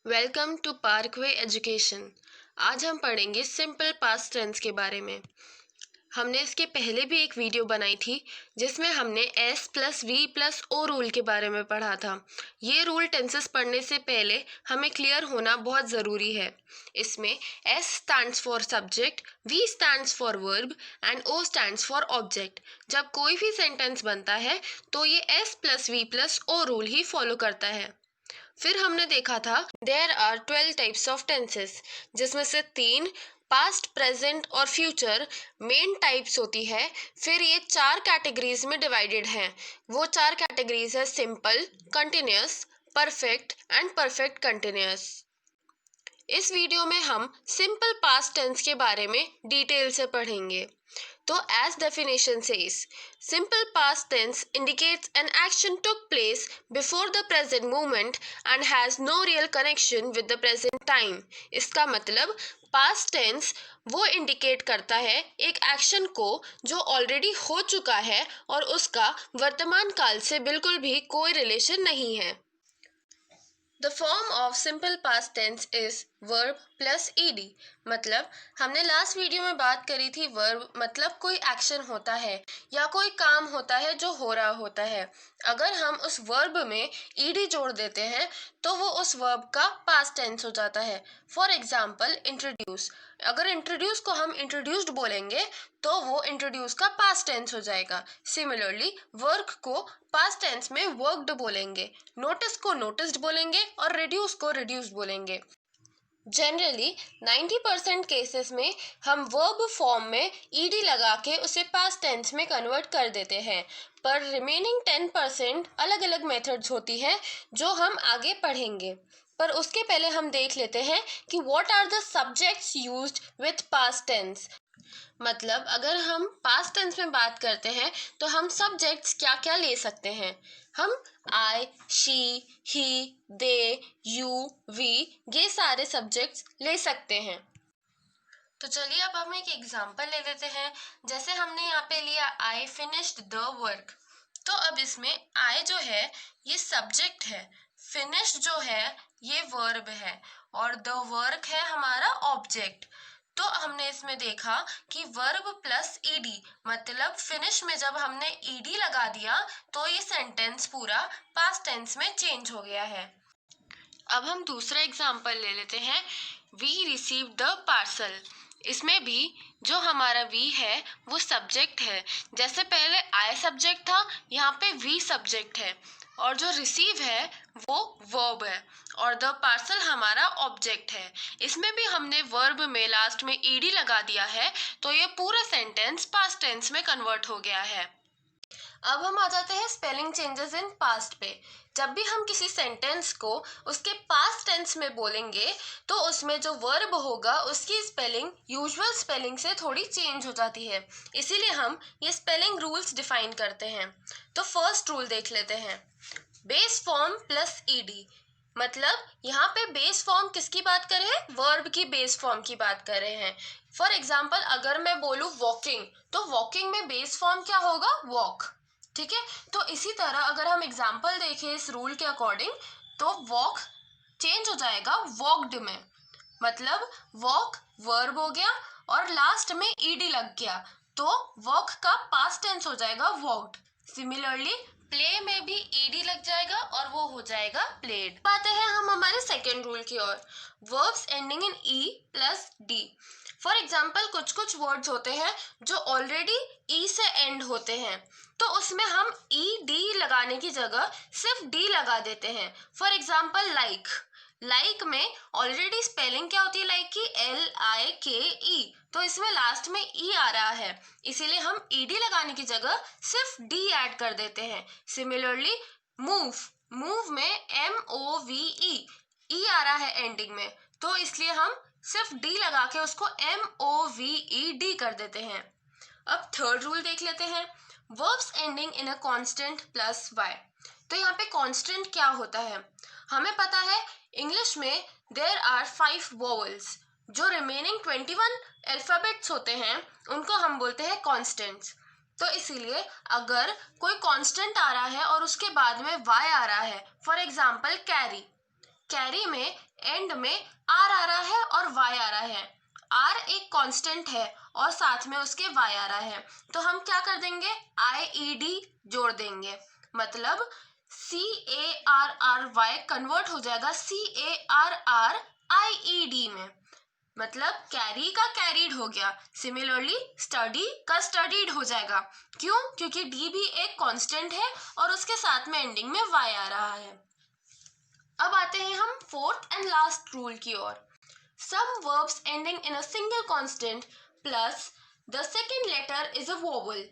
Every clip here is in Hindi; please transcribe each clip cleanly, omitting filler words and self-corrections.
Welcome to Parkway education. आज हम पढ़ेंगे सिंपल पास्ट टेंस के बारे में। हमने इसके पहले भी एक वीडियो बनाई थी जिसमें हमने S plus V plus O rule के बारे में पढ़ा था। ये रूल टेंसेस पढ़ने से पहले हमें क्लियर होना बहुत ज़रूरी है। इसमें S stands for subject, V stands for verb and O stands for object. जब कोई भी सेंटेंस बनता है तो ये S plus V plus O rule ही फॉलो करता है। फिर हमने देखा था there are 12 types of tenses, जिसमें से 3 पास्ट, प्रेजेंट और फ्यूचर मेन टाइप्स होती है। फिर ये 4 कैटेगरीज में डिवाइडेड हैं। वो 4 कैटेगरीज है simple, continuous, perfect and perfect continuous. इस वीडियो में हम सिंपल पास्ट टेंस के बारे में डिटेल से पढ़ेंगे। तो as definition says, simple past tense indicates an action took place before the present moment and has no real connection with the present time। इसका मतलब past tense वो इंडिकेट करता है एक एक्शन को जो ऑलरेडी हो चुका है और उसका वर्तमान काल से बिल्कुल भी कोई रिलेशन नहीं है। The form of simple past tense is verb plus ed। मतलब हमने लास्ट वीडियो में बात करी थी वर्ब मतलब कोई एक्शन होता है या कोई काम होता है जो हो रहा होता है। अगर हम उस वर्ब में ed जोड़ देते हैं तो वो उस वर्ब का पास्ट टेंस हो जाता है। फॉर एग्जाम्पल इंट्रोड्यूस, अगर इंट्रोड्यूस को हम इंट्रोड्यूस्ड बोलेंगे तो वो इंट्रोड्यूस का पास्ट टेंस हो जाएगा। सिमिलरली वर्क को पास्ट टेंस में वर्कड बोलेंगे, नोटिस को नोटिस्ड बोलेंगे और रिड्यूस को रिड्यूस्ड बोलेंगे। जनरली 90% केसेस में हम वर्ब फॉर्म में ed लगा के उसे पास्ट टेंस में कन्वर्ट कर देते हैं, पर रिमेनिंग 10% अलग अलग मेथड्स होती हैं जो हम आगे पढ़ेंगे। पर उसके पहले हम देख लेते हैं कि what are the subjects used with past tense. मतलब अगर हम पास्ट टेंस में बात करते हैं तो हम सब्जेक्ट्स क्या क्या ले सकते हैं। हम I, she, he, they, you, we ये सारे सब्जेक्ट्स ले सकते हैं। तो चलिए अब हम एक एग्जांपल ले लेते हैं। जैसे हमने यहाँ पे लिया आई फिनिश्ड द वर्क, तो अब इसमें आई जो है ये सब्जेक्ट है, फिनिश्ड जो है ये वर्ब है और द वर्क है हमारा ऑब्जेक्ट। तो हमने इसमें देखा कि वर्ब प्लस ईडी मतलब फिनिश में जब हमने ईडी लगा दिया तो ये सेंटेंस पूरा पास्ट टेंस में चेंज हो गया है। अब हम दूसरा एग्जांपल ले लेते हैं, वी रिसीव द पार्सल। इसमें भी जो हमारा वी है वो सब्जेक्ट है। जैसे पहले आई सब्जेक्ट था, यहाँ पे वी सब्जेक्ट है और जो रिसीव है वो वर्ब है और द पार्सल हमारा ऑब्जेक्ट है। इसमें भी हमने वर्ब में लास्ट में ईडी लगा दिया है तो ये पूरा सेंटेंस पास्ट टेंस में कन्वर्ट हो गया है। अब हम आ जाते हैं स्पेलिंग चेंजेस इन पास्ट पे। जब भी हम किसी सेंटेंस को उसके पास्ट टेंस में बोलेंगे तो उसमें जो वर्ब होगा उसकी स्पेलिंग यूजुअल स्पेलिंग से थोड़ी चेंज हो जाती है, इसीलिए हम ये स्पेलिंग रूल्स डिफाइन करते हैं। तो फर्स्ट रूल देख लेते हैं, बेस फॉर्म प्लस ईडी। मतलब यहाँ पे बेस फॉर्म किसकी बात कर रहे हैं, वर्ब की बेस फॉर्म की बात कर रहे हैं। फॉर एग्जाम्पल अगर मैं बोलूँ वॉकिंग तो वॉकिंग में बेस फॉर्म क्या होगा, वॉक। ठीक है, तो इसी तरह अगर हम एग्जाम्पल देखें इस रूल के अकॉर्डिंग तो वॉक चेंज हो जाएगा वॉकड में। मतलब वॉक वर्ब हो गया और लास्ट में ईडी लग गया तो वॉक का पास्ट टेंस हो जाएगा वॉक्ड। सिमिलरली प्ले में भी ईडी लग जाएगा और वो हो जाएगा प्लेड। आते हैं हम हमारे सेकेंड रूल की ओर, verbs ending in E plus D. For example कुछ कुछ वर्ड्स होते हैं जो ऑलरेडी ई से एंड होते हैं तो उसमें हम ई डी लगाने की जगह सिर्फ डी लगा देते हैं। फॉर एग्जाम्पल लाइक, लाइक में ऑलरेडी स्पेलिंग क्या होती है लाइक की, LIKE, तो इसमें लास्ट में ई आ रहा है इसीलिए हम ईडी लगाने की जगह सिर्फ डी ऐड कर देते हैं। सिमिलरली मूव, मूव में MOVE ई आ रहा है एंडिंग में तो इसलिए हम सिर्फ डी लगा के उसको MOVED कर देते हैं। अब थर्ड रूल देख लेते हैं, verbs ending in a constant plus y। तो यहाँ पे कांस्टेंट क्या होता है, हमें पता है इंग्लिश में देयर आर 5 वोवेल्स, जो रिमेनिंग 21 अल्फाबेट्स होते हैं उनको हम बोलते हैं कांस्टेंट्स। तो इसीलिए अगर कोई कांस्टेंट आ रहा है और उसके बाद में y आ रहा है, फॉर एग्जाम्पल कैरी, कैरी में एंड में आर आ रहा है और वाई आ रहा है। आर एक कांस्टेंट है और साथ में उसके वाई आ रहा है, तो हम क्या कर देंगे, आई ई डी जोड़ देंगे। मतलब C A R R Y convert हो जाएगा C A R R I E D में, मतलब कैरी का कैरीड हो गया। सिमिलरली स्टडी का स्टडीड हो जाएगा। क्यों? क्योंकि डी भी एक कांस्टेंट है और उसके साथ में एंडिंग में वाई आ रहा है। अब आते हैं हम फोर्थ एंड लास्ट रूल की ओर। Some verbs ending in a single constant plus the second letter is a vowel,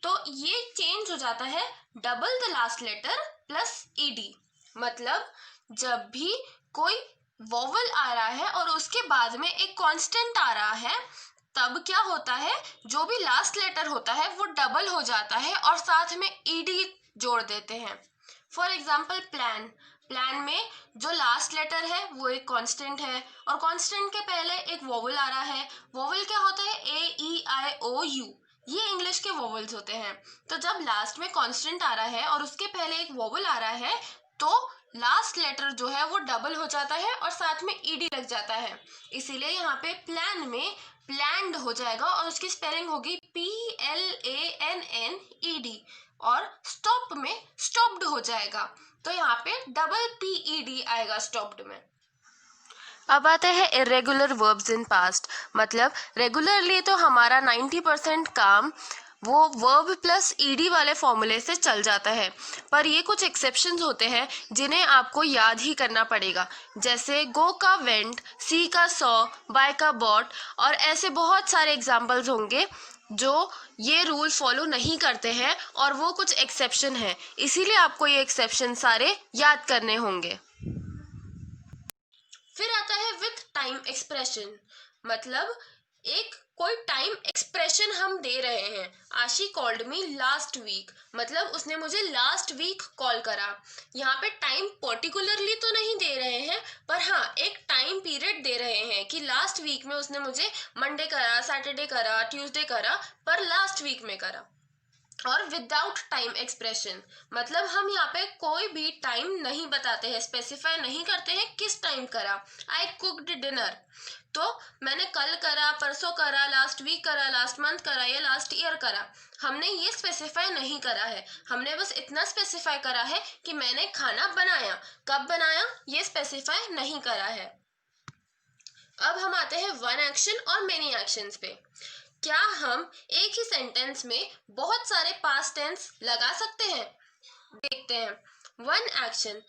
तो ये चेंज हो जाता है double the last letter plus ED. मतलब जब भी कोई वोवल आ रहा है और उसके बाद में एक कांस्टेंट आ रहा है, तब क्या होता है, जो भी लास्ट लेटर होता है वो डबल हो जाता है और साथ में ईडी जोड़ देते हैं। फॉर एग्जाम्पल प्लान, प्लान में जो लास्ट लेटर है वो एक कांस्टेंट है और कांस्टेंट के पहले एक वोवल आ रहा है। वोवल क्या होता है, ए ई आई ओ यू, ये इंग्लिश के वोवल्स होते हैं। तो जब लास्ट में कांस्टेंट आ रहा है और उसके पहले एक वोवल आ रहा है, तो लास्ट लेटर जो है वो डबल हो जाता है और साथ में ईडी लग जाता है। इसीलिए यहाँ पे प्लान में प्लैंड हो जाएगा और उसकी स्पेलिंग होगी PLANNED, और स्टॉप में स्टॉप्ड हो जाएगा, तो यहाँ पे डबल PED आएगा स्टॉप्ड में। अब आते हैं इरेगुलर वर्ब्स इन पास्ट, मतलब रेगुलरली तो हमारा 90% काम वो वर्ब प्लस ईडी वाले फॉर्मूले से चल जाता है, पर ये कुछ एक्सेप्शंस होते हैं जिन्हें आपको याद ही करना पड़ेगा। जैसे गो का वेंट, सी का सॉ, बाय का बॉट, और ऐसे बहुत सारे एग्जाम्पल्स होंगे जो ये रूल फॉलो नहीं करते हैं और वो कुछ एक्सेप्शन है, इसीलिए आपको ये एक्सेप्शन सारे याद करने होंगे। फिर आता है विथ टाइम एक्सप्रेशन, मतलब एक कोई टाइम एक्सप्रेशन हम दे रहे हैं। आशी कॉल्ड मी लास्ट वीक, मतलब उसने मुझे लास्ट वीक कॉल करा। यहाँ पे टाइम पर्टिकुलरली तो नहीं दे रहे हैं, पर हाँ एक टाइम पीरियड दे रहे हैं कि लास्ट वीक में उसने मुझे मंडे करा, सैटरडे करा, ट्यूसडे करा, पर लास्ट वीक में करा। और विदाउट टाइम एक्सप्रेशन, मतलब हम यहाँ पे कोई भी टाइम नहीं बताते हैं, स्पेसिफाई नहीं करते हैं किस टाइम करा। आई कुक्ड डिनर, तो मैंने कल करा, परसों करा, लास्ट वीक करा, लास्ट मंथ करा या लास्ट ईयर करा, हमने ये स्पेसिफाई नहीं करा है। हमने बस इतना स्पेसिफाई करा है कि मैंने खाना बनाया, कब बनाया ये स्पेसिफाई नहीं करा है। अब हम आते हैं वन एक्शन और मेनी एक्शंस पे। क्या हम एक ही सेंटेंस में बहुत सारे पास्ट टेंस लगा सकते हैं? देखते हैं। One action,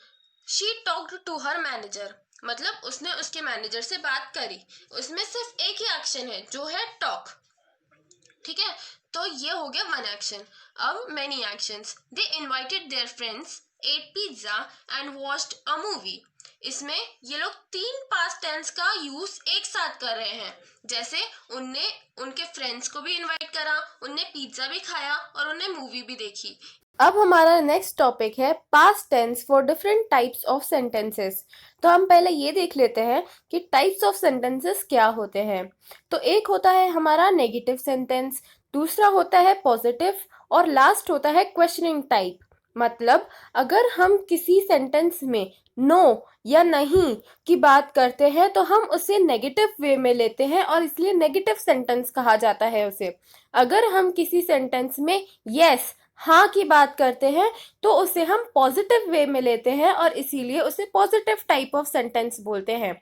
she talked to her manager, मतलब उसने उसके मैनेजर से बात करी। उसमें सिर्फ एक ही एक्शन है जो है टॉक, ठीक है, तो ये हो गया वन एक्शन। अब many actions, they invited their friends, ate pizza and watched a movie. इसमें ये लोग तीन पास्ट टेंस का यूज एक साथ कर रहे हैं, जैसे उनने उनके फ्रेंड्स को भी इनवाइट करा, उनने पिज्जा भी खाया और उनने मूवी भी देखी। अब हमारा नेक्स्ट टॉपिक है past tense for different types of sentences. तो हम पहले ये देख लेते हैं कि टाइप्स ऑफ सेंटेंसेस क्या होते हैं। तो एक होता है हमारा नेगेटिव सेंटेंस, दूसरा होता है पॉजिटिव और लास्ट होता है क्वेश्चनिंग टाइप। मतलब अगर हम किसी सेंटेंस में नो या नहीं की बात करते हैं तो हम उसे नेगेटिव वे में लेते हैं और इसलिए नेगेटिव सेंटेंस कहा जाता है उसे। अगर हम किसी सेंटेंस में यस हाँ की बात करते हैं तो उसे हम पॉजिटिव वे में लेते हैं और इसीलिए उसे पॉजिटिव टाइप ऑफ सेंटेंस बोलते हैं।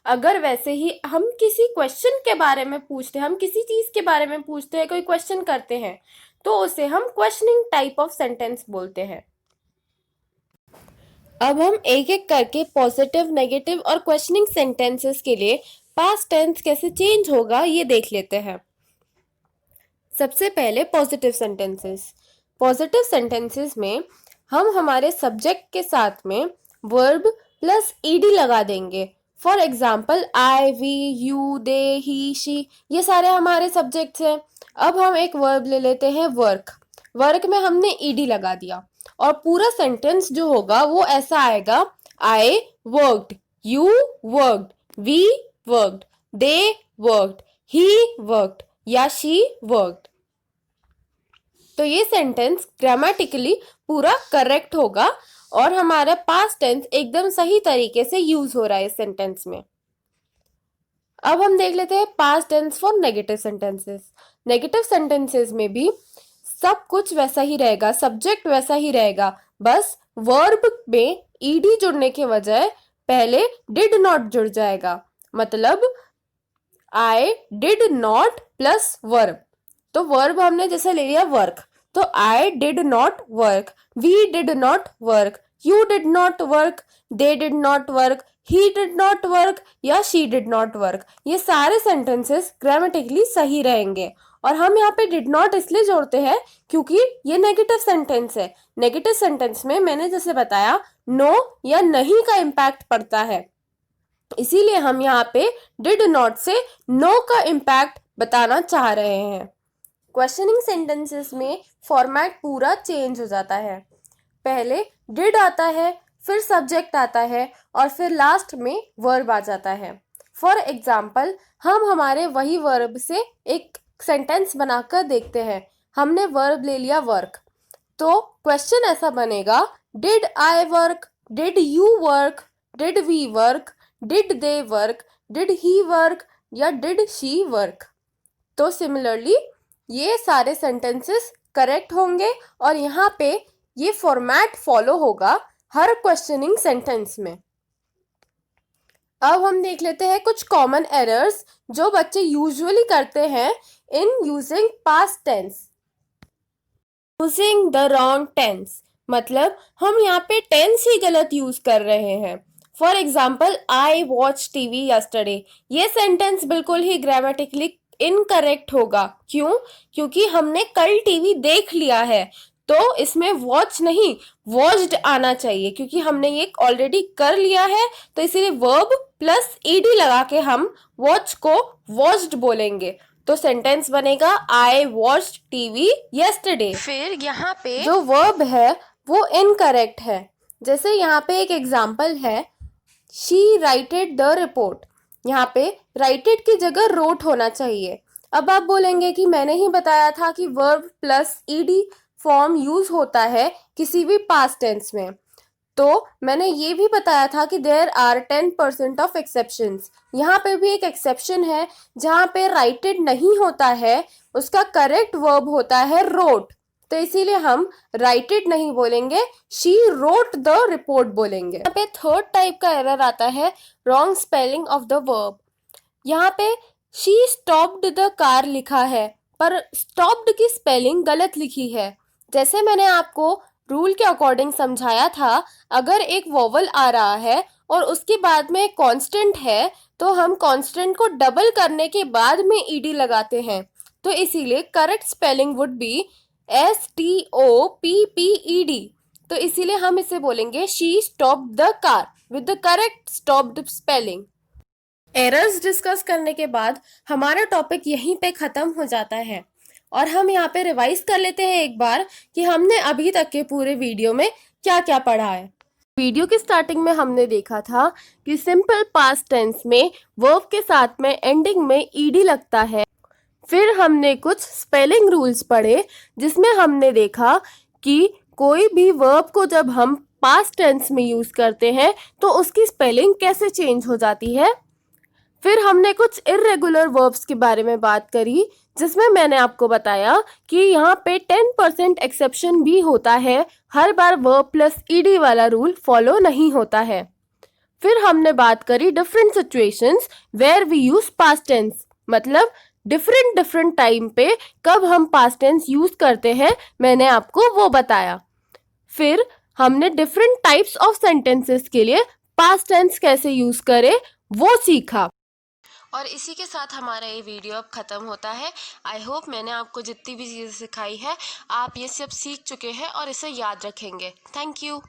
अगर वैसे ही हम किसी क्वेश्चन के बारे में पूछते हैं, हम किसी चीज के बारे में पूछते हैं, कोई क्वेश्चन करते हैं, तो उसे हम क्वेश्चनिंग टाइप ऑफ सेंटेंस बोलते हैं। अब हम एक एक करके पॉजिटिव, नेगेटिव और क्वेश्चनिंग सेंटेंसेस के लिए पास्ट टेंस कैसे चेंज होगा ये देख लेते हैं। सबसे पहले पॉजिटिव सेंटेंसेस। पॉजिटिव सेंटेंसेस में हम हमारे सब्जेक्ट के साथ में वर्ब प्लस ईडी लगा देंगे। For example I, we, you, they, he, she, ये सारे हमारे सब्जेक्ट्स हैं। अब हम एक वर्ब ले लेते हैं वर्क। वर्क में हमने ईडी लगा दिया और पूरा सेंटेंस जो होगा वो ऐसा आएगा, I worked, you worked, we worked, they worked, he worked या शी वर्कड। तो ये सेंटेंस ग्रामेटिकली पूरा करेक्ट होगा और हमारा पास्ट टेंस एकदम सही तरीके से यूज हो रहा है इस सेंटेंस में। अब हम देख लेते हैं past tense for negative sentences. Negative sentences में भी सब कुछ वैसा ही रहेगा, सब्जेक्ट वैसा ही रहेगा, बस वर्ब में ईडी जुड़ने के बजाय पहले डिड नॉट जुड़ जाएगा। मतलब I did not plus verb, तो वर्ब हमने जैसे ले लिया वर्क, तो I did not work, we did not work, you did not work, they did not work, he did not work या शी डिड नॉट वर्क। ये सारे सेंटेंसेस ग्रामेटिकली सही रहेंगे। और हम यहाँ पे डिड नॉट इसलिए जोड़ते हैं क्योंकि ये नेगेटिव सेंटेंस है। नेगेटिव सेंटेंस में मैंने जैसे बताया नो या नहीं का इम्पैक्ट पड़ता है, इसीलिए हम यहाँ पे डिड नॉट से नो का इम्पैक्ट बताना चाह रहे हैं। क्वेश्चनिंग सेंटेंसेस में फॉर्मेट पूरा चेंज हो जाता है। पहले डिड आता है, फिर सब्जेक्ट आता है और फिर लास्ट में वर्ब आ जाता है। फॉर एग्जाम्पल हम हमारे वही वर्ब से एक सेंटेंस बनाकर देखते हैं। हमने वर्ब ले लिया वर्क, तो क्वेश्चन ऐसा बनेगा did I work, did you work, did we work, did they work, did he work या डिड शी वर्क। तो सिमिलरली ये सारे सेंटेंसेस करेक्ट होंगे और यहाँ पे ये फॉर्मेट फॉलो होगा हर क्वेश्चनिंग सेंटेंस में। अब हम देख लेते हैं कुछ कॉमन एरर्स जो बच्चे यूजुअली करते हैं in using past tense. Using the wrong tense, मतलब हम यहाँ पे टेंस ही गलत यूज कर रहे हैं। For example I watch TV yesterday, ये सेंटेंस बिल्कुल ही ग्रामेटिकली इनकरेक्ट होगा। क्यों? क्योंकि हमने कल टीवी देख लिया है, तो इसमें वॉच नहीं वॉच्ड आना चाहिए, क्योंकि हमने ये ऑलरेडी कर लिया है, तो इसीलिए वर्ब प्लस ईडी लगा के हम वॉच को वॉच्ड बोलेंगे। तो सेंटेंस बनेगा आई वॉच्ड टीवी यस्टरडे। फिर यहाँ पे जो वर्ब है वो इनकरेक्ट है। जैसे यहाँ पे एक एग्जाम्पल है शी राइटेड द रिपोर्ट, यहाँ पे राइटेड की जगह रोट होना चाहिए। अब आप बोलेंगे कि मैंने ही बताया था कि verb plus ED form use होता है किसी भी पास्ट टेंस में, तो मैंने ये भी बताया था कि देयर आर 10% ऑफ एक्सेप्शंस। यहाँ पे भी एक एक्सेप्शन है जहाँ पे राइटेड नहीं होता है, उसका करेक्ट वर्ब होता है रोट, तो इसीलिए हम राइटेड नहीं बोलेंगे, शी रोट द रिपोर्ट बोलेंगे। यहाँ पे थर्ड टाइप का एरर आता है wrong spelling of the verb. यहाँ पे शी स्टॉप्ड द कार लिखा है, पर स्टॉप्ड की स्पेलिंग गलत लिखी है। जैसे मैंने आपको रूल के अकॉर्डिंग समझाया था, अगर एक वोवल आ रहा है और उसके बाद में एक कांस्टेंट है, तो हम कांस्टेंट को डबल करने के बाद में ईडी लगाते हैं, तो इसीलिए correct spelling would be STOPPED। तो इसीलिए हम इसे बोलेंगे she stopped the car with the correct stopped spelling. Errors discuss करने के बाद हमारा टॉपिक यहीं पे खत्म हो जाता है और हम यहाँ पे रिवाइज कर लेते हैं एक बार कि हमने अभी तक के पूरे वीडियो में क्या क्या पढ़ा है। वीडियो की स्टार्टिंग में हमने देखा था कि सिंपल पास्ट टेंस में वर्ब के साथ में एंडिंग में ईडी लगता है। फिर हमने कुछ स्पेलिंग रूल्स पढ़े जिसमें हमने देखा कि कोई भी वर्ब को जब हम पास्ट टेंस में यूज करते हैं तो उसकी स्पेलिंग कैसे चेंज हो जाती है। फिर हमने कुछ इर्रेगुलर वर्ब्स के बारे में बात करी जिसमें मैंने आपको बताया कि यहाँ पे 10% एक्सेप्शन भी होता है, हर बार वर्ब प्लस ईडी वाला रूल फॉलो नहीं होता है। फिर हमने बात करी different situations where we use past tense, मतलब डिफरेंट टाइम पे कब हम पास्ट टेंस यूज करते हैं, मैंने आपको वो बताया। फिर हमने डिफरेंट टाइप्स ऑफ सेंटेंसेस के लिए पास्ट टेंस कैसे यूज करें वो सीखा। और इसी के साथ हमारा ये वीडियो अब ख़त्म होता है। आई होप मैंने आपको जितनी भी चीज़ें सिखाई है आप ये सब सीख चुके हैं और इसे याद रखेंगे। Thank you.